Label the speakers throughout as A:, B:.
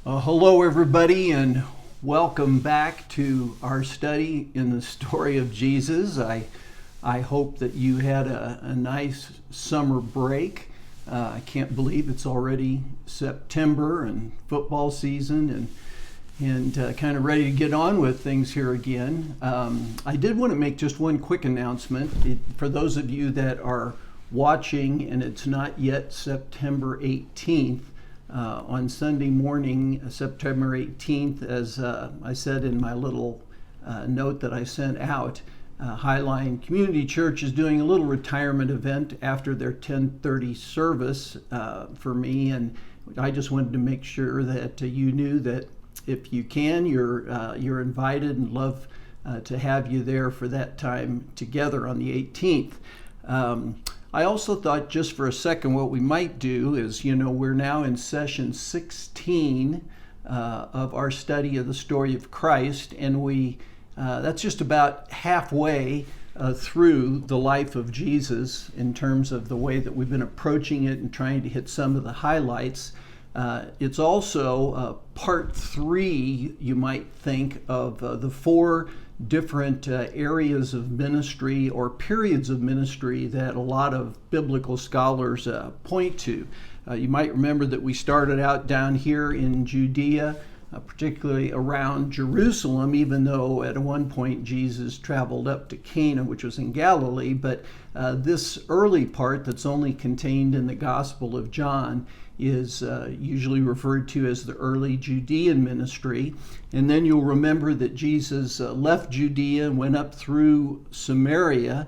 A: Hello, everybody, and welcome back to our study in the story of Jesus. I hope that you had a nice summer break. I can't believe it's already September and football season and kind of ready to get on with things here again. I did want to make just one quick announcement. For those of you that are watching and it's not yet September 18th, on Sunday morning, September 18th, as I said in my little note that I sent out, Highline Community Church is doing a little retirement event after their 10:30 service for me, and I just wanted to make sure that you knew that if you can, you're invited, and love to have you there for that time together on the 18th. I also thought just for a second what we might do is, we're now in session 16 of our study of the story of Christ, and that's just about halfway through the life of Jesus in terms of the way that we've been approaching it and trying to hit some of the highlights. It's also part 3, you might think, of the 4 different areas of ministry or periods of ministry that a lot of biblical scholars point to. You might remember that we started out down here in Judea, particularly around Jerusalem, even though at one point Jesus traveled up to Cana, which was in Galilee. But this early part that's only contained in the Gospel of John is usually referred to as the early Judean ministry. And then you'll remember that Jesus left Judea and went up through Samaria,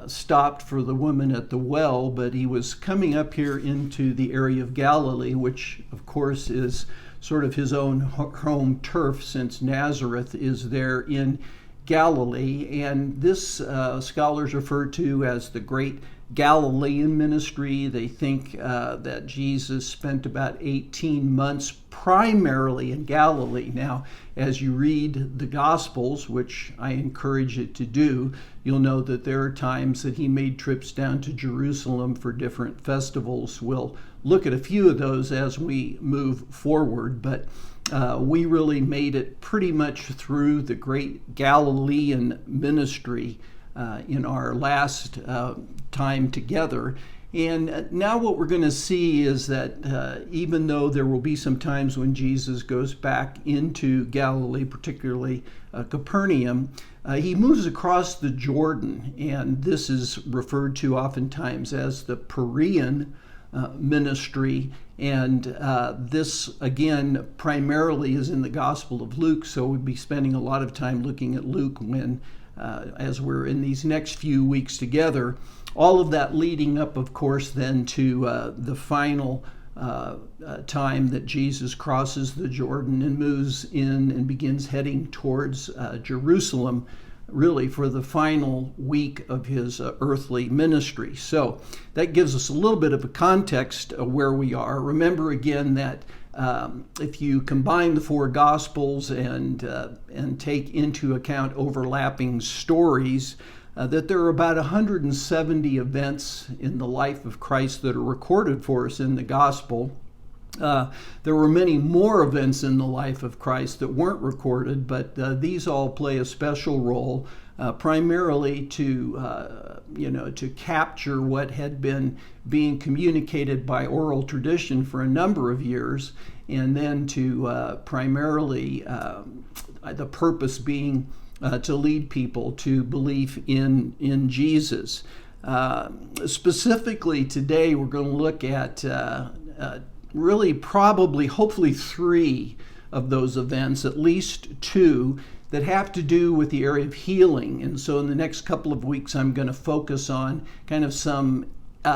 A: stopped for the woman at the well, but he was coming up here into the area of Galilee, which of course is sort of his own home turf, since Nazareth is there in Galilee. And this scholars refer to as the Great Galilean ministry. They think that Jesus spent about 18 months primarily in Galilee. Now, as you read the Gospels, which I encourage you to do, you'll know that there are times that he made trips down to Jerusalem for different festivals. We'll look at a few of those as we move forward, but we really made it pretty much through the Great Galilean ministry in our last time together. And now what we're going to see is that even though there will be some times when Jesus goes back into Galilee, particularly Capernaum, he moves across the Jordan, and this is referred to oftentimes as the Perean ministry. And this, again, primarily is in the Gospel of Luke, so we'll be spending a lot of time looking at Luke as we're in these next few weeks together. All of that leading up, of course, then to the final time that Jesus crosses the Jordan and moves in and begins heading towards Jerusalem, really for the final week of his earthly ministry. So that gives us a little bit of a context of where we are. Remember again that if you combine the 4 Gospels and take into account overlapping stories, that there are about 170 events in the life of Christ that are recorded for us in the Gospel. There were many more events in the life of Christ that weren't recorded, but these all play a special role, primarily to capture what had been being communicated by oral tradition for a number of years, and then to primarily the purpose being to lead people to belief in Jesus. Specifically today, we're going to look at really probably, hopefully 3 of those events, at least 2, that have to do with the area of healing. And so in the next couple of weeks, I'm going to focus on kind of some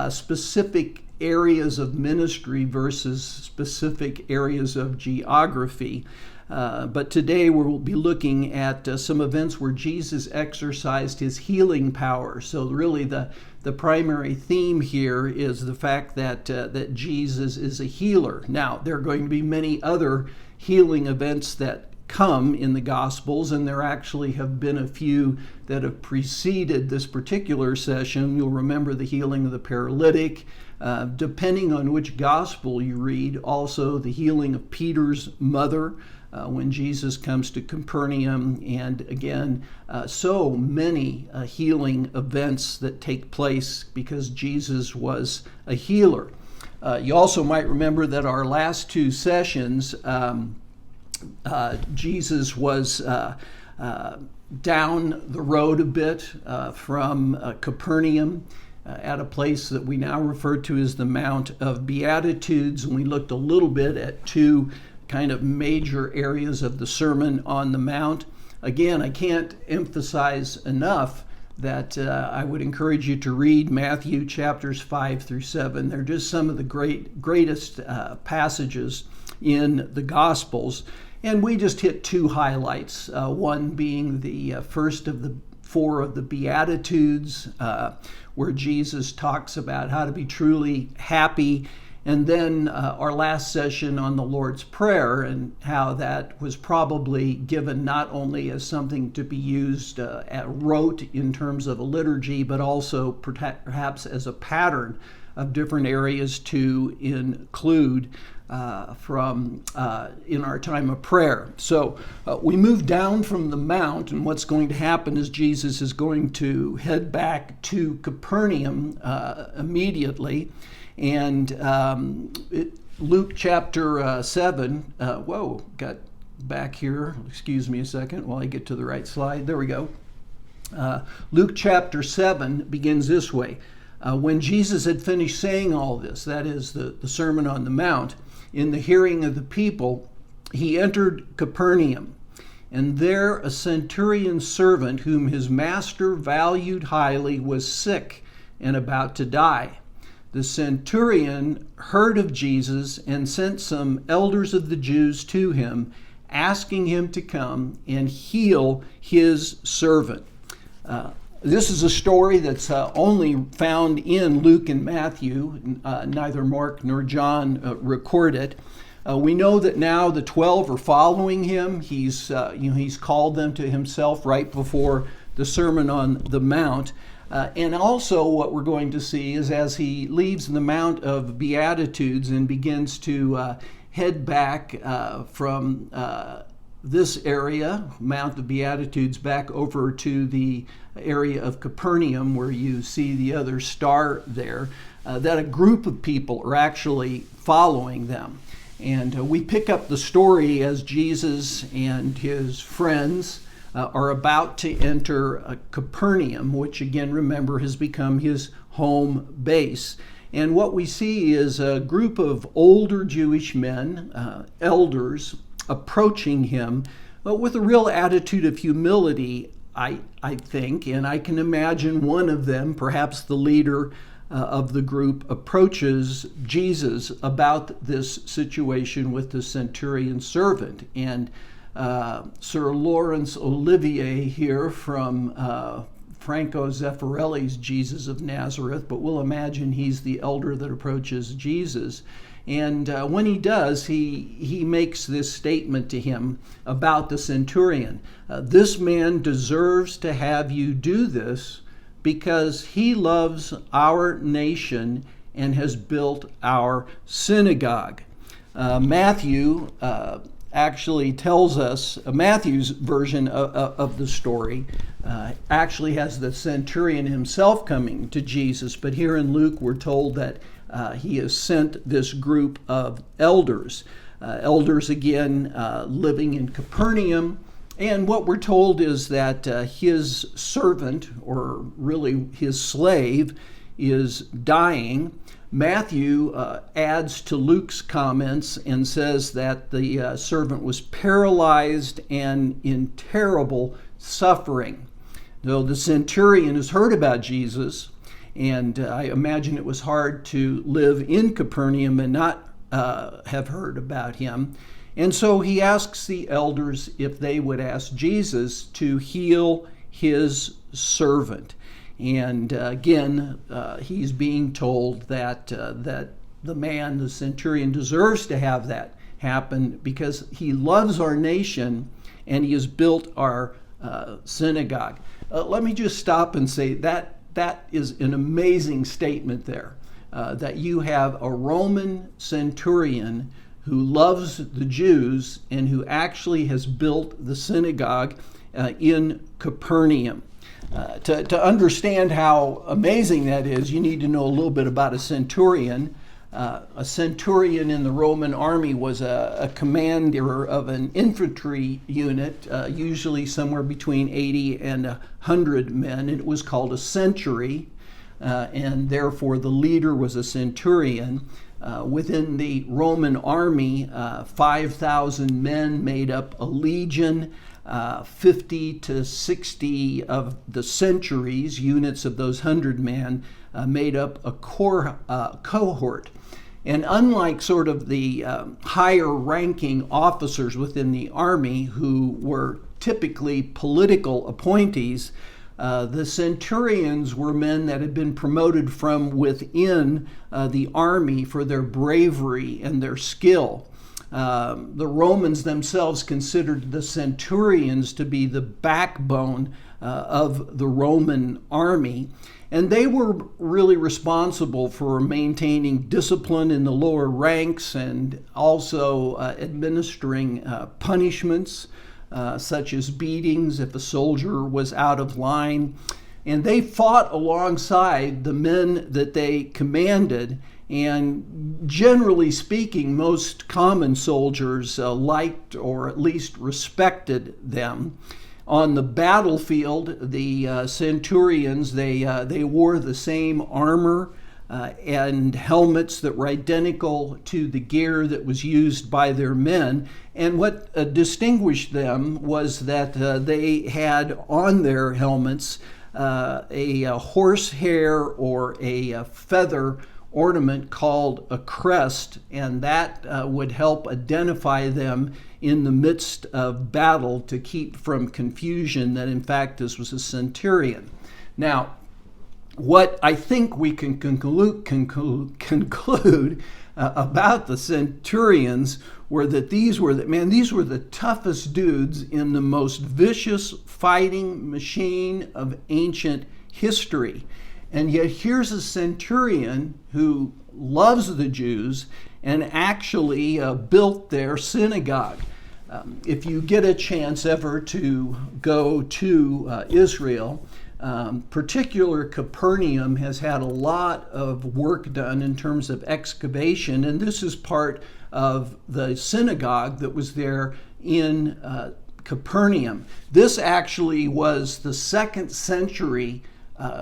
A: specific areas of ministry versus specific areas of geography. But today we'll be looking at some events where Jesus exercised his healing power. So really the primary theme here is the fact that Jesus is a healer. Now, there are going to be many other healing events that come in the Gospels, and there actually have been a few that have preceded this particular session. You'll remember the healing of the paralytic. Depending on which Gospel you read, also the healing of Peter's mother when Jesus comes to Capernaum, and again, so many healing events that take place because Jesus was a healer. You also might remember that our last two sessions, Jesus was down the road a bit from Capernaum at a place that we now refer to as the Mount of Beatitudes, and we looked a little bit at two kind of major areas of the Sermon on the Mount. Again, I can't emphasize enough that I would encourage you to read Matthew chapters 5 through 7. They're just some of the greatest passages in the Gospels. And we just hit two highlights, one being the first of the four of the Beatitudes, where Jesus talks about how to be truly happy, and then our last session on the Lord's Prayer and how that was probably given not only as something to be used at rote in terms of a liturgy, but also perhaps as a pattern of different areas to include in our time of prayer. So we move down from the mount, and what's going to happen is Jesus is going to head back to Capernaum immediately. And Luke chapter 7, got back here. Excuse me a second while I get to the right slide. There we go. Luke chapter 7 begins this way. When Jesus had finished saying all this, that is the Sermon on the Mount, in the hearing of the people, he entered Capernaum. And there a centurion's servant, whom his master valued highly, was sick and about to die. The centurion heard of Jesus and sent some elders of the Jews to him, asking him to come and heal his servant. This is a story that's only found in Luke and Matthew. Neither Mark nor John record it. We know that now the 12 are following him. He's called them to himself right before the Sermon on the Mount. And also what we're going to see is as he leaves the Mount of Beatitudes and begins to head back from this area, Mount of Beatitudes, back over to the area of Capernaum where you see the other star there, that a group of people are actually following them. And we pick up the story as Jesus and his friends are about to enter Capernaum, which again, remember, has become his home base. And what we see is a group of older Jewish men, elders, approaching him with a real attitude of humility, I think. And I can imagine one of them, perhaps the leader of the group, approaches Jesus about this situation with the centurion servant. And Sir Laurence Olivier here from Franco Zeffirelli's Jesus of Nazareth, but we'll imagine he's the elder that approaches Jesus. And when he does, he makes this statement to him about the centurion. This man deserves to have you do this because he loves our nation and has built our synagogue. Matthew actually tells us, Matthew's version of the story actually has the centurion himself coming to Jesus, but here in Luke we're told that he has sent this group of elders. Elders again living in Capernaum, and what we're told is that his servant, or really his slave, is dying. Matthew adds to Luke's comments and says that the servant was paralyzed and in terrible suffering. Though the centurion has heard about Jesus, and I imagine it was hard to live in Capernaum and not have heard about him. And so he asks the elders if they would ask Jesus to heal his servant. And again, he's being told that the centurion, deserves to have that happen because he loves our nation and he has built our synagogue. Let me just stop and say that is an amazing statement there, that you have a Roman centurion who loves the Jews and who actually has built the synagogue in Capernaum. To understand how amazing that is, you need to know a little bit about a centurion. A centurion in the Roman army was a commander of an infantry unit, usually somewhere between 80 and 100 men. It was called a century, and therefore the leader was a centurion. Within the Roman army, 5,000 men made up a legion. 50 to 60 of the centuries, units of those 100 men, made up a cohort. And unlike sort of the higher ranking officers within the army who were typically political appointees, the centurions were men that had been promoted from within the army for their bravery and their skill. The Romans themselves considered the centurions to be the backbone of the Roman army, and they were really responsible for maintaining discipline in the lower ranks and also administering punishments such as beatings if a soldier was out of line. And they fought alongside the men that they commanded. And generally speaking, most common soldiers liked or at least respected them. On the battlefield, the centurions, they wore the same armor and helmets that were identical to the gear that was used by their men. And what distinguished them was that they had on their helmets a horsehair or a feather ornament called a crest, and that would help identify them in the midst of battle to keep from confusion that in fact this was a centurion. Now, what I think we can conclude about the centurions were that these were the toughest dudes in the most vicious fighting machine of ancient history. And yet here's a centurion who loves the Jews and actually built their synagogue. If you get a chance ever to go to Israel, particular Capernaum has had a lot of work done in terms of excavation, and this is part of the synagogue that was there in Capernaum. This actually was the 2nd century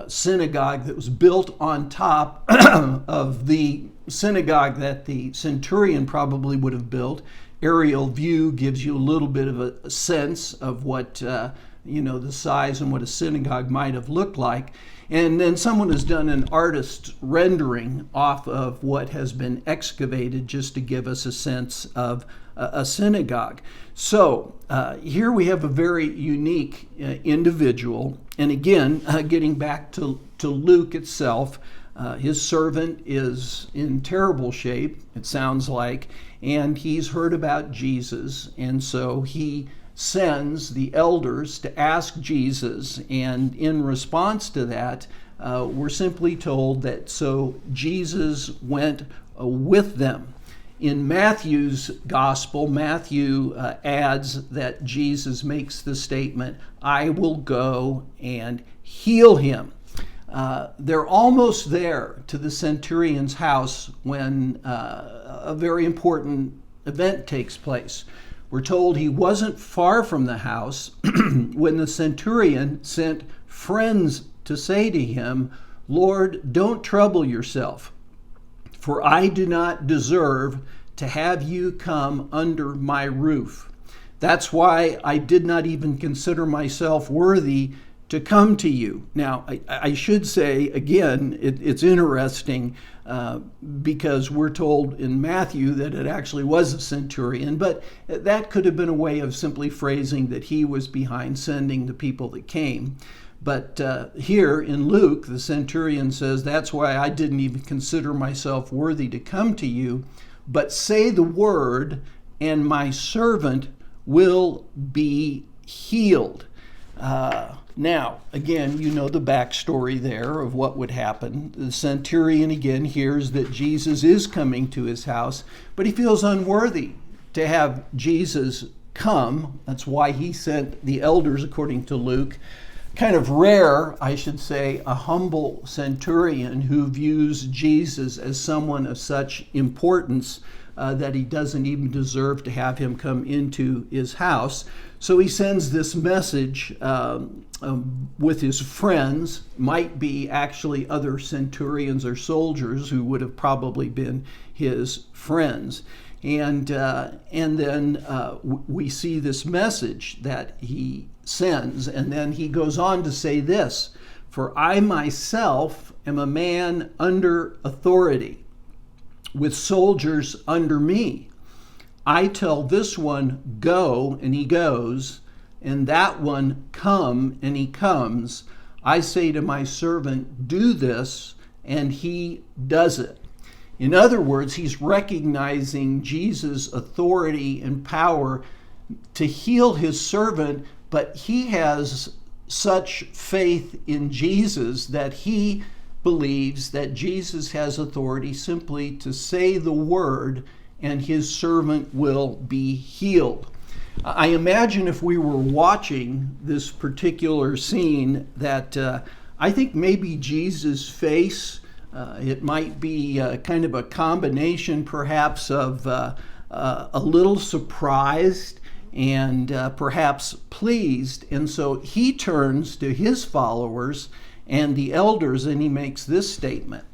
A: synagogue that was built on top of the synagogue that the centurion probably would have built. Aerial view gives you a little bit of a sense of what the size and what a synagogue might have looked like. And then someone has done an artist's rendering off of what has been excavated just to give us a sense of a synagogue. So here we have a very unique individual. And again, getting back to Luke itself, his servant is in terrible shape, it sounds like, and he's heard about Jesus. And so he sends the elders to ask Jesus. And in response to that, we're simply told that so Jesus went with them. In Matthew's gospel, Matthew adds that Jesus makes the statement, "I will go and heal him." They're almost there to the centurion's house when a very important event takes place. We're told he wasn't far from the house when the centurion sent friends to say to him, "Lord, don't trouble yourself, for I do not deserve to have you come under my roof. That's why I did not even consider myself worthy to come to you." Now, I should say, again, it's interesting because we're told in Matthew that it actually was a centurion, but that could have been a way of simply phrasing that he was behind sending the people that came. But here in Luke, the centurion says, "That's why I didn't even consider myself worthy to come to you, but say the word, and my servant will be healed. Now, again, you know the backstory there of what would happen. The centurion, again, hears that Jesus is coming to his house, but he feels unworthy to have Jesus come. That's why he sent the elders, according to Luke. Kind of rare, I should say, a humble centurion who views Jesus as someone of such importance that he doesn't even deserve to have him come into his house. So he sends this message with his friends, might be actually other centurions or soldiers who would have probably been his friends. And then we see this message that he sends, and then he goes on to say this: "For I myself am a man under authority, with soldiers under me. I tell this one, go, and he goes, and that one, come, and he comes. I say to my servant, do this, and he does it." In other words, he's recognizing Jesus' authority and power to heal his servant, but he has such faith in Jesus that he believes that Jesus has authority simply to say the word and his servant will be healed. I imagine if we were watching this particular scene that I think maybe Jesus' face, it might be kind of a combination perhaps of a little surprised and perhaps pleased. And so he turns to his followers and the elders, and he makes this statement.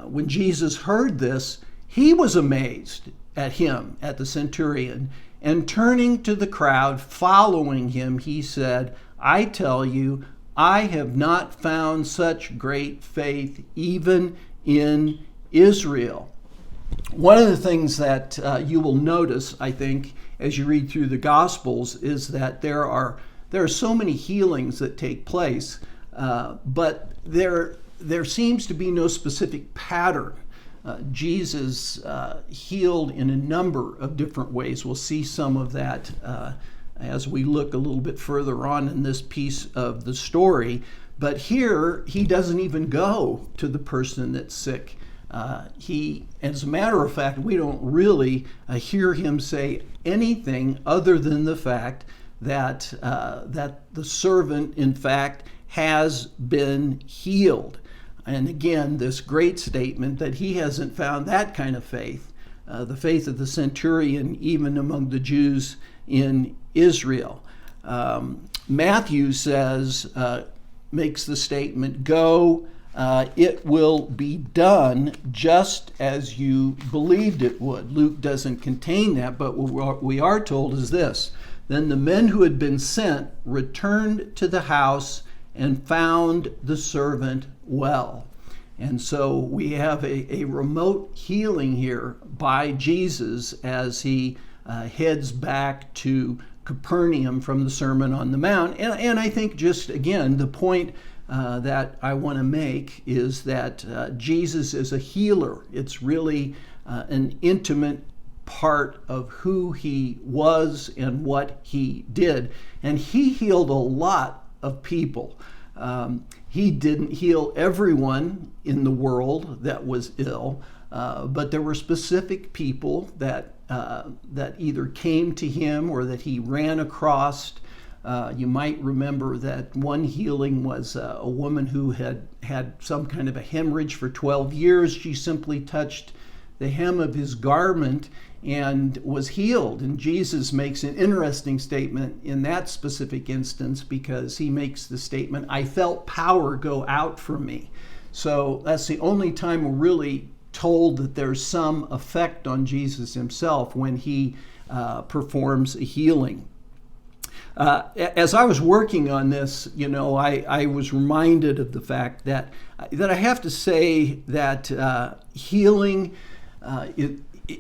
A: When Jesus heard this, he was amazed at him, at the centurion, and turning to the crowd following him, he said, "I tell you, I have not found such great faith even in Israel." One of the things that you will notice, I think, as you read through the Gospels is that there are so many healings that take place, but there seems to be no specific pattern. Jesus healed in a number of different ways. We'll see some of that as we look a little bit further on in this piece of the story. But here, he doesn't even go to the person that's sick. As a matter of fact, we don't really hear him say anything other than the fact that the servant, in fact, has been healed. And again, this great statement that he hasn't found that kind of faith, the faith of the centurion, even among the Jews in Israel. Matthew says, makes the statement, "Go, it will be done just as you believed it would." Luke doesn't contain that, but what we are told is this: "Then the men who had been sent returned to the house and found the servant well." And so we have a remote healing here by Jesus as he heads back to Capernaum from the Sermon on the Mount. And I think just, again, the point that I want to make is that Jesus is a healer. It's really an intimate part of who he was and what he did. And he healed a lot of people. He didn't heal everyone in the world that was ill, but there were specific people that either came to him or that he ran across. You might remember that one healing was a woman who had some kind of a hemorrhage for 12 years. She simply touched the hem of his garment and was healed. And Jesus makes an interesting statement in that specific instance because he makes the statement, "I felt power go out from me." So that's the only time we're really told that there's some effect on Jesus himself when he performs a healing. As I was working on this, I was reminded of the fact that I have to say that healing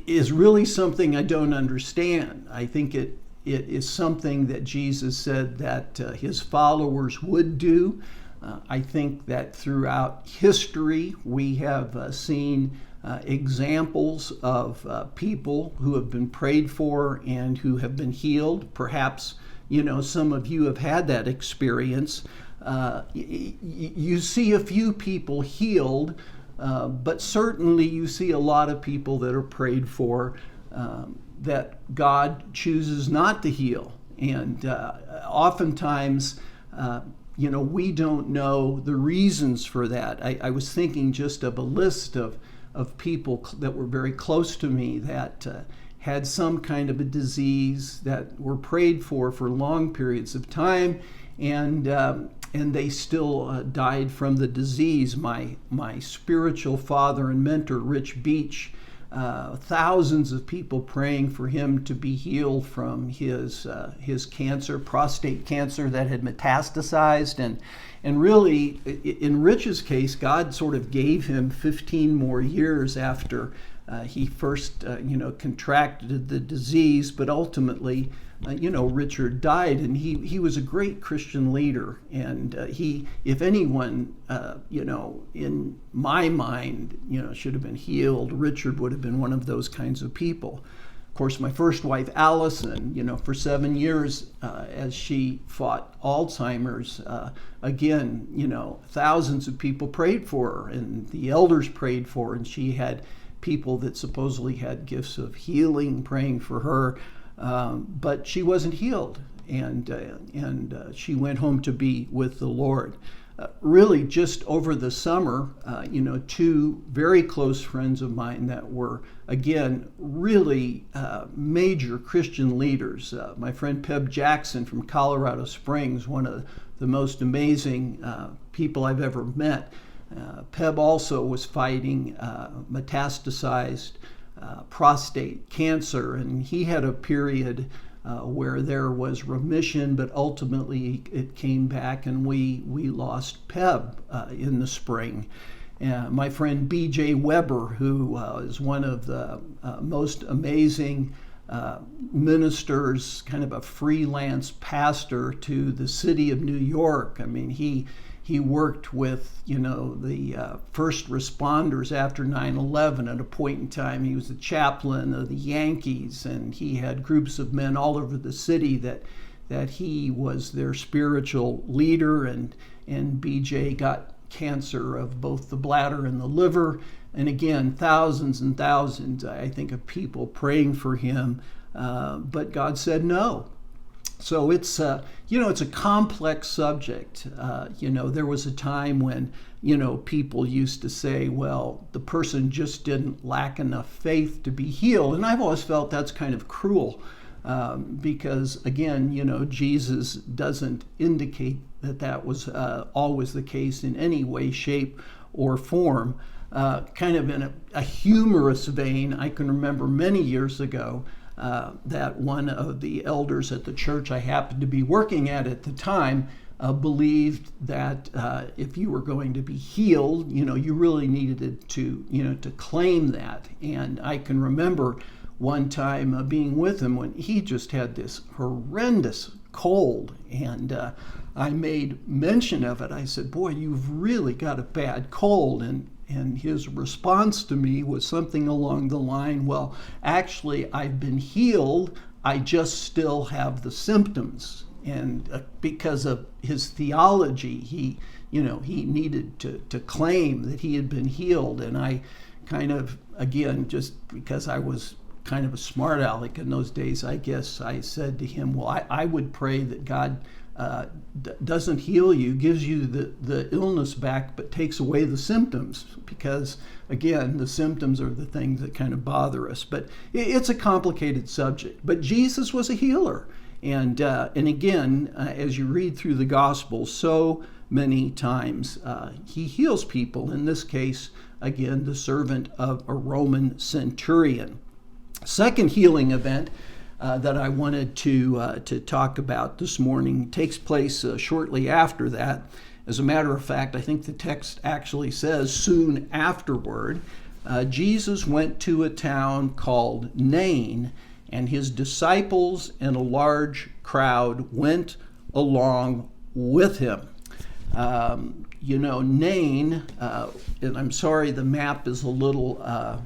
A: is really something I don't understand. I think it is something that Jesus said that his followers would do. I think that throughout history we have seen examples of people who have been prayed for and who have been healed. Perhaps, some of you have had that experience. You see a few people healed, but certainly you see a lot of people that are prayed for that God chooses not to heal. And oftentimes, we don't know the reasons for that. I was thinking just of a list of people that were very close to me that had some kind of a disease that were prayed for long periods of time, and they still died from the disease. My spiritual father and mentor, Rich Beach, thousands of people praying for him to be healed from his cancer, prostate cancer that had metastasized, and really, in Rich's case, God sort of gave him 15 more years after he first, contracted the disease, but ultimately, Richard died, and he was a great Christian leader, and he, if anyone, in my mind, should have been healed, Richard would have been one of those kinds of people. Of course, my first wife, Allison, for 7 years, as she fought Alzheimer's, again, thousands of people prayed for her, and the elders prayed for her, and she had people that supposedly had gifts of healing praying for her. But she wasn't healed, and she went home to be with the Lord. Really, just over the summer, two very close friends of mine that were, again, really major Christian leaders. My friend Peb Jackson from Colorado Springs, one of the most amazing people I've ever met. Peb also was fighting metastasized prostate cancer, and he had a period where there was remission, but ultimately it came back, and we lost Peb in the spring. My friend B.J. Weber, who is one of the most amazing ministers, kind of a freelance pastor to the city of New York. I mean, he worked with, the first responders after 9/11. At a point in time, he was the chaplain of the Yankees, and he had groups of men all over the city that he was their spiritual leader. And BJ got cancer of both the bladder and the liver. And again, thousands and thousands, I think, of people praying for him. But God said no. So it's a complex subject. There was a time when, people used to say, well, the person just didn't lack enough faith to be healed. And I've always felt that's kind of cruel because, again, Jesus doesn't indicate that was always the case in any way, shape, or form. Kind of in a humorous vein, I can remember many years ago, that one of the elders at the church I happened to be working at the time believed that if you were going to be healed, you really needed to claim that. And I can remember one time being with him when he just had this horrendous cold, and I made mention of it. I said, "Boy, you've really got a bad cold." And his response to me was something along the line, well, actually, I've been healed, I just still have the symptoms. And because of his theology, he needed to claim that he had been healed. And I kind of, again, just because I was kind of a smart aleck in those days, I guess I said to him, well, I would pray that God doesn't heal you, gives you the illness back, but takes away the symptoms, because again, the symptoms are the things that kind of bother us. But it's a complicated subject. But Jesus was a healer, and again, as you read through the Gospels, so many times he heals people. In this case, again, the servant of a Roman centurion. Second healing event that I wanted to talk about this morning takes place shortly after that. As a matter of fact, I think the text actually says soon afterward, Jesus went to a town called Nain, and his disciples and a large crowd went along with him. Nain, and I'm sorry the map is a little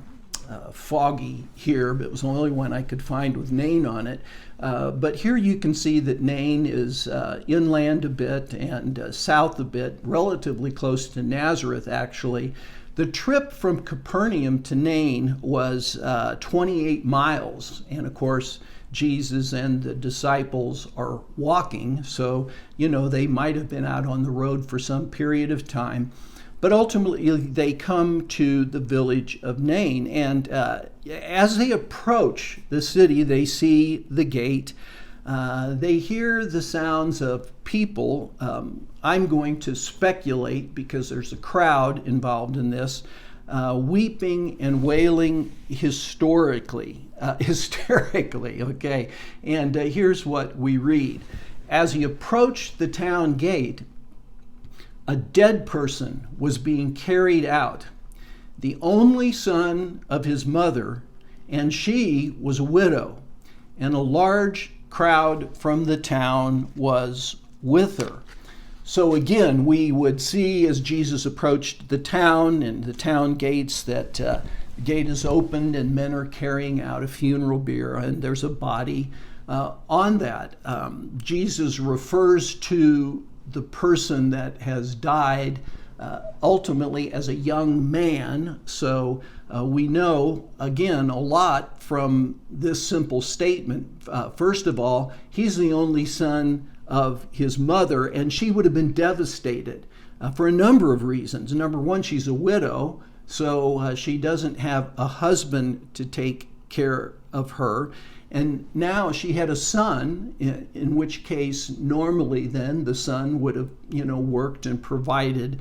A: foggy here, but it was the only one I could find with Nain on it. But here you can see that Nain is inland a bit and south a bit, relatively close to Nazareth, actually. The trip from Capernaum to Nain was 28 miles, and of course, Jesus and the disciples are walking, so, they might have been out on the road for some period of time. But ultimately, they come to the village of Nain, and as they approach the city, they see the gate. They hear the sounds of people. I'm going to speculate, because there's a crowd involved in this, weeping and wailing hysterically, okay? And here's what we read. As he approached the town gate, a dead person was being carried out, the only son of his mother, and she was a widow, and a large crowd from the town was with her. So again, we would see as Jesus approached the town and the town gates that the gate is opened and men are carrying out a funeral bier, and there's a body on that. Jesus refers to the person that has died ultimately as a young man. So we know, again, a lot from this simple statement. First of all, he's the only son of his mother, and she would have been devastated for a number of reasons. Number one, she's a widow, so she doesn't have a husband to take care of her. And now she had a son, in which case normally then the son would have, worked and provided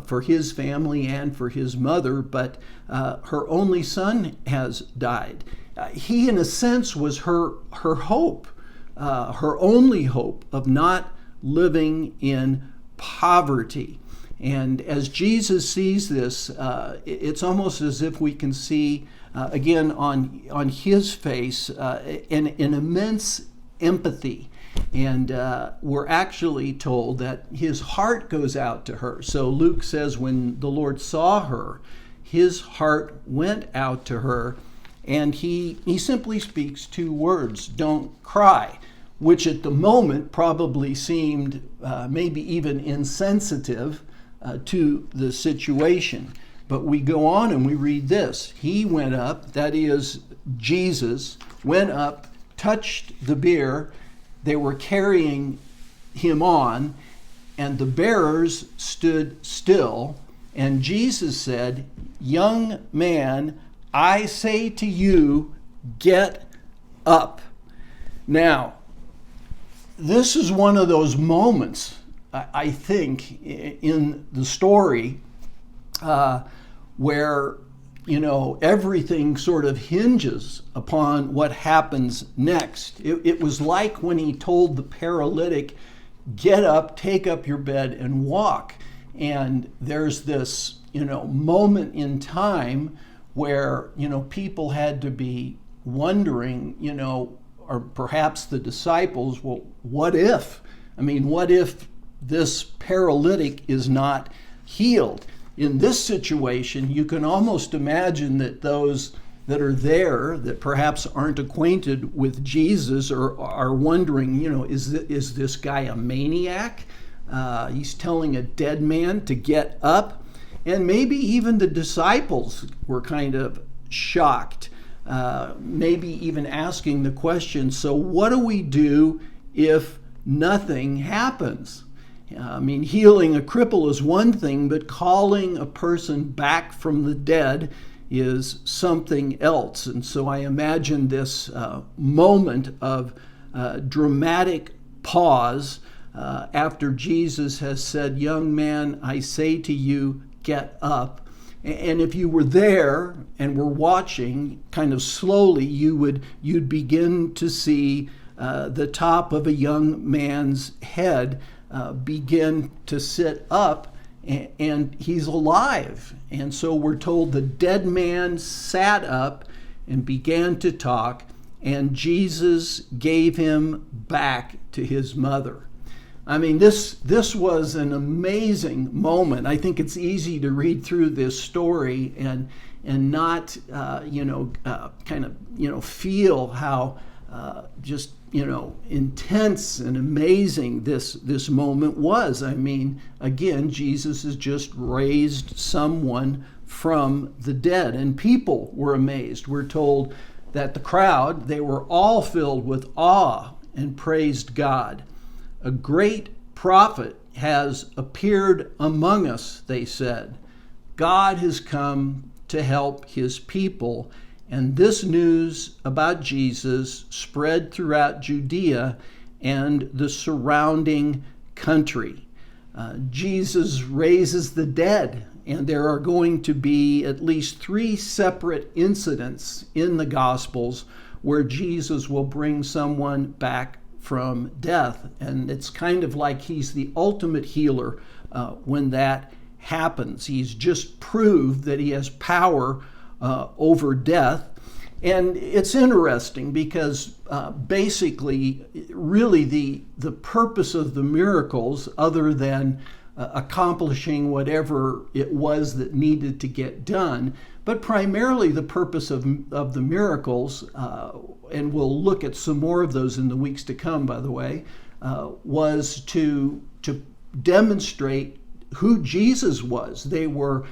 A: for his family and for his mother, but her only son has died. He, in a sense, was her hope, her only hope of not living in poverty. And as Jesus sees this, it's almost as if we can see again on his face an immense empathy, and we're actually told that his heart goes out to her. So Luke says when the Lord saw her, his heart went out to her, and he simply speaks two words: don't cry, which at the moment probably seemed maybe even insensitive to the situation. But we go on and we read this. He went up, that is, Jesus went up, touched the bier. They were carrying him on, and the bearers stood still. And Jesus said, "Young man, I say to you, get up." Now, this is one of those moments, I think, in the story where, everything sort of hinges upon what happens next. It was like when he told the paralytic, "Get up, take up your bed, and walk." And there's this, moment in time where, people had to be wondering, or perhaps the disciples, well, what if? What if this paralytic is not healed? In this situation, you can almost imagine that those that are there that perhaps aren't acquainted with Jesus or are wondering, is this guy a maniac? He's telling a dead man to get up. And maybe even the disciples were kind of shocked, maybe even asking the question, so what do we do if nothing happens? Healing a cripple is one thing, but calling a person back from the dead is something else. And so I imagine this moment of dramatic pause after Jesus has said, "Young man, I say to you, get up." And if you were there and were watching, kind of slowly, you'd begin to see the top of a young man's head begin to sit up, and he's alive. And so we're told the dead man sat up and began to talk, and Jesus gave him back to his mother. I mean, this was an amazing moment. I think it's easy to read through this story and not kind of feel how just intense and amazing this moment was. I mean, again, Jesus has just raised someone from the dead, and people were amazed. We're told that the crowd, they were all filled with awe and praised God. A great prophet has appeared among us, they said. God has come to help his people. And this news about Jesus spread throughout Judea and the surrounding country. Jesus raises the dead, and there are going to be at least 3 separate incidents in the Gospels where Jesus will bring someone back from death. And it's kind of like he's the ultimate healer when that happens. He's just proved that he has power over death. And it's interesting because basically, really the purpose of the miracles, other than accomplishing whatever it was that needed to get done, but primarily the purpose of the miracles, and we'll look at some more of those in the weeks to come, by the way, was to demonstrate who Jesus was. They were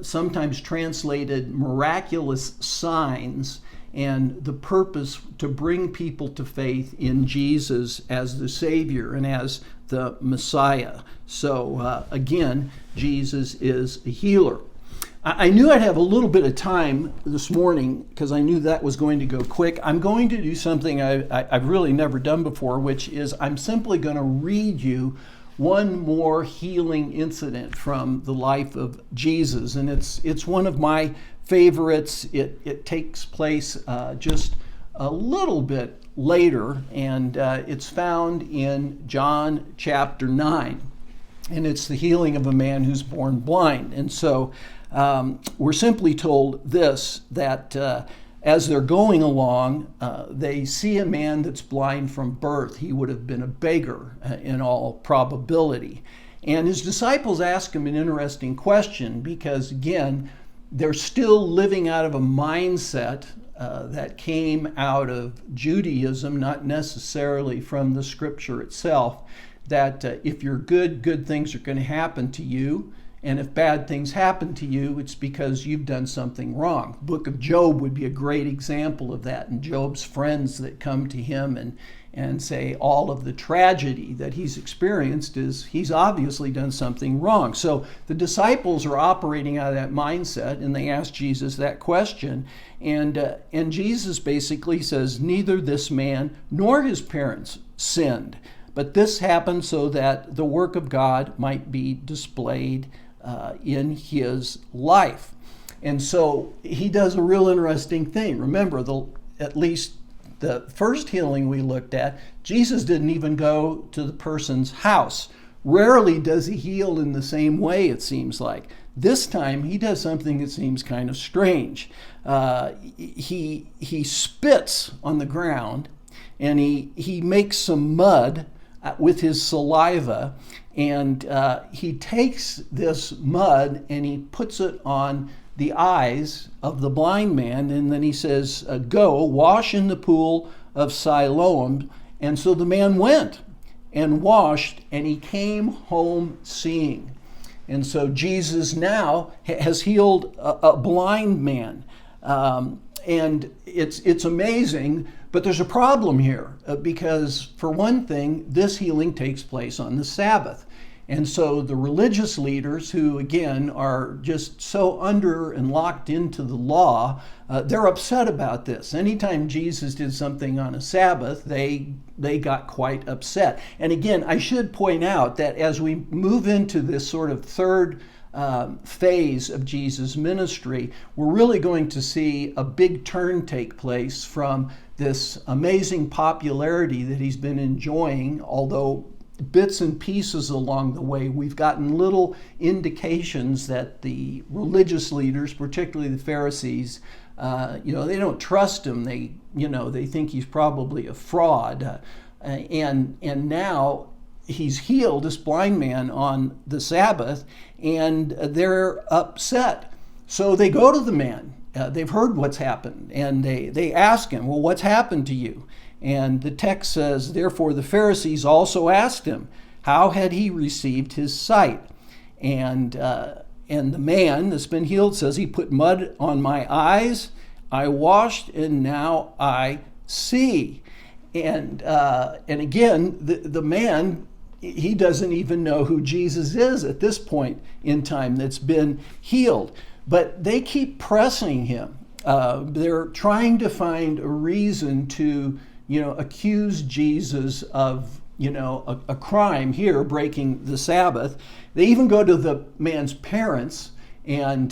A: sometimes translated miraculous signs, and the purpose to bring people to faith in Jesus as the Savior and as the Messiah. So again, Jesus is a healer. I knew I'd have a little bit of time this morning because I knew that was going to go quick. I'm going to do something I've really never done before, which is I'm simply going to read you one more healing incident from the life of Jesus. And it's one of my favorites. It takes place just a little bit later, and it's found in John chapter 9. And it's the healing of a man who's born blind. And so we're simply told this, that as they're going along, they see a man that's blind from birth. He would have been a beggar in all probability. And his disciples ask him an interesting question because, again, they're still living out of a mindset that came out of Judaism, not necessarily from the scripture itself, that if you're good things are going to happen to you. And if bad things happen to you, it's because you've done something wrong. The book of Job would be a great example of that. And Job's friends that come to him and say all of the tragedy that he's experienced is he's obviously done something wrong. So the disciples are operating out of that mindset, and they ask Jesus that question. And Jesus basically says, neither this man nor his parents sinned, but this happened so that the work of God might be displayed in his life. And so he does a real interesting thing. Remember, at least the first healing we looked at, Jesus didn't even go to the person's house. Rarely does he heal in the same way, it seems like. This time he does something that seems kind of strange. He spits on the ground, and he makes some mud with his saliva, and he takes this mud and he puts it on the eyes of the blind man, and then he says, go wash in the pool of Siloam. And so the man went and washed, and he came home seeing. And so Jesus now has healed a blind man. And it's amazing, but there's a problem here because, for one thing, this healing takes place on the Sabbath. And so the religious leaders, who again are just so under and locked into the law, they're upset about this. Anytime Jesus did something on a Sabbath, they got quite upset. And again, I should point out that as we move into this sort of third phase of Jesus' ministry, we're really going to see a big turn take place from this amazing popularity that he's been enjoying, although bits and pieces along the way, we've gotten little indications that the religious leaders, particularly the Pharisees, they don't trust him. They think he's probably a fraud. And now he's healed this blind man on the Sabbath, and they're upset. So they go to the man. They've heard what's happened, and they ask him, well, what's happened to you? And the text says, therefore the Pharisees also asked him, how had he received his sight? And the man that's been healed says, he put mud on my eyes, I washed, and now I see. And again, the man, he doesn't even know who Jesus is at this point in time that's been healed. But they keep pressing him. They're trying to find a reason to, accuse Jesus of, a crime here, breaking the Sabbath. They even go to the man's parents and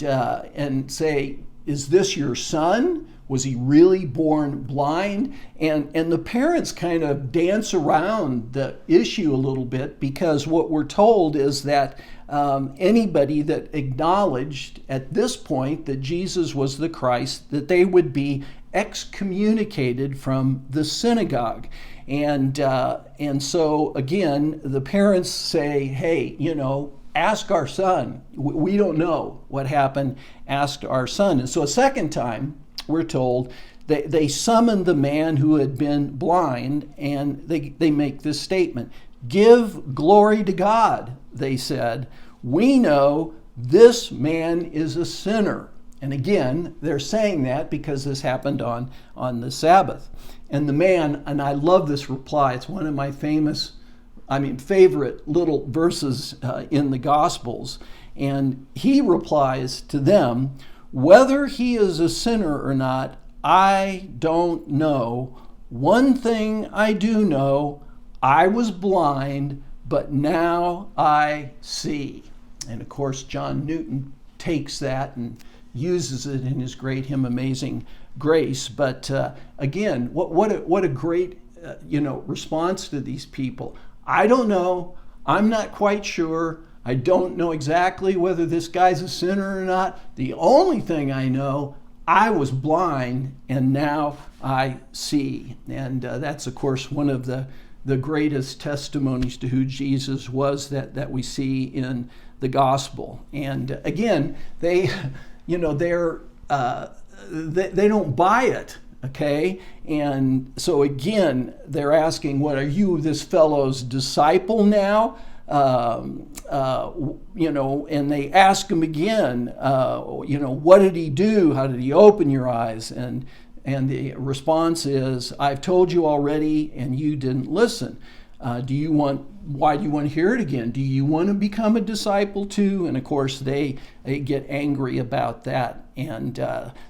A: say, is this your son? Was he really born blind? And the parents kind of dance around the issue a little bit, because what we're told is that anybody that acknowledged at this point that Jesus was the Christ, that they would be excommunicated from the synagogue. And so again, the parents say, hey, ask our son. We don't know what happened. Ask our son. And so a second time, we're told, they summoned the man who had been blind, and they make this statement. Give glory to God, they said. We know this man is a sinner. And again, they're saying that because this happened on the Sabbath. And the man, and I love this reply, it's one of my favorite little verses in the Gospels. And he replies to them, whether he is a sinner or not, I don't know. One thing I do know, I was blind, but now I see. And of course, John Newton takes that and uses it in his great hymn, Amazing Grace. But again, what a great response to these people. I don't know. I'm not quite sure. I don't know exactly whether this guy's a sinner or not. The only thing I know, I was blind and now I see. And that's, of course, one of the greatest testimonies to who Jesus was that we see in the gospel. And again, they don't buy it. Okay, and so again, they're asking, what, are you this fellow's disciple now? And they ask him again, what did he do? How did he open your eyes? And the response is, I've told you already and you didn't listen. Why do you want to hear it again? Do you want to become a disciple too? And of course, they get angry about that. And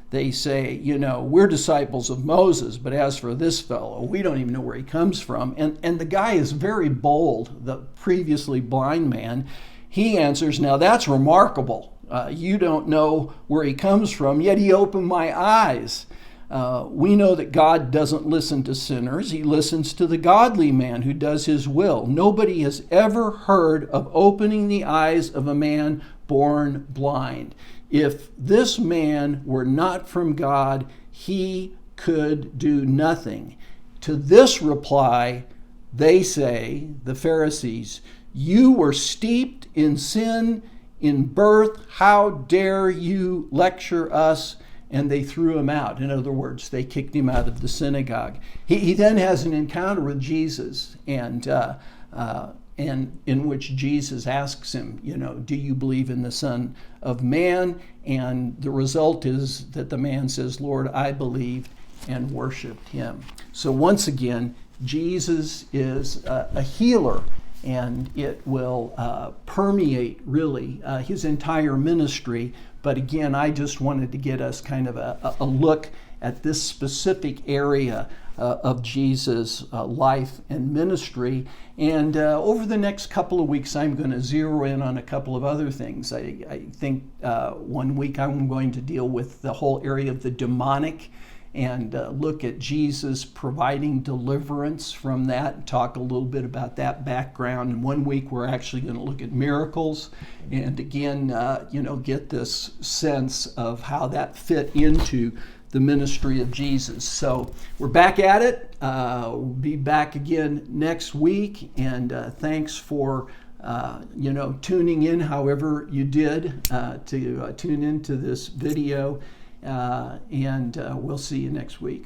A: they say, we're disciples of Moses, but as for this fellow, we don't even know where he comes from. And the guy is very bold, the previously blind man. He answers, now that's remarkable. You don't know where he comes from, yet he opened my eyes. We know that God doesn't listen to sinners. He listens to the godly man who does his will. Nobody has ever heard of opening the eyes of a man born blind. If this man were not from God, he could do nothing. To this reply, they say, the Pharisees, you were steeped in sin in birth. How dare you lecture us? And they threw him out. In other words, they kicked him out of the synagogue. He then has an encounter with Jesus, and in which Jesus asks him, do you believe in the Son of Man? And the result is that the man says, Lord, I believed, and worshiped him. So once again, Jesus is a healer, and it will permeate really his entire ministry. But again, I just wanted to get us kind of a look at this specific area of Jesus' life and ministry. And over the next couple of weeks, I'm going to zero in on a couple of other things. I think 1 week I'm going to deal with the whole area of the demonic and look at Jesus providing deliverance from that, and talk a little bit about that background. And 1 week we're actually going to look at miracles, and again, get this sense of how that fit into the ministry of Jesus. So we're back at it. We'll be back again next week, and thanks for tuning in however you did to tune into this video, and we'll see you next week.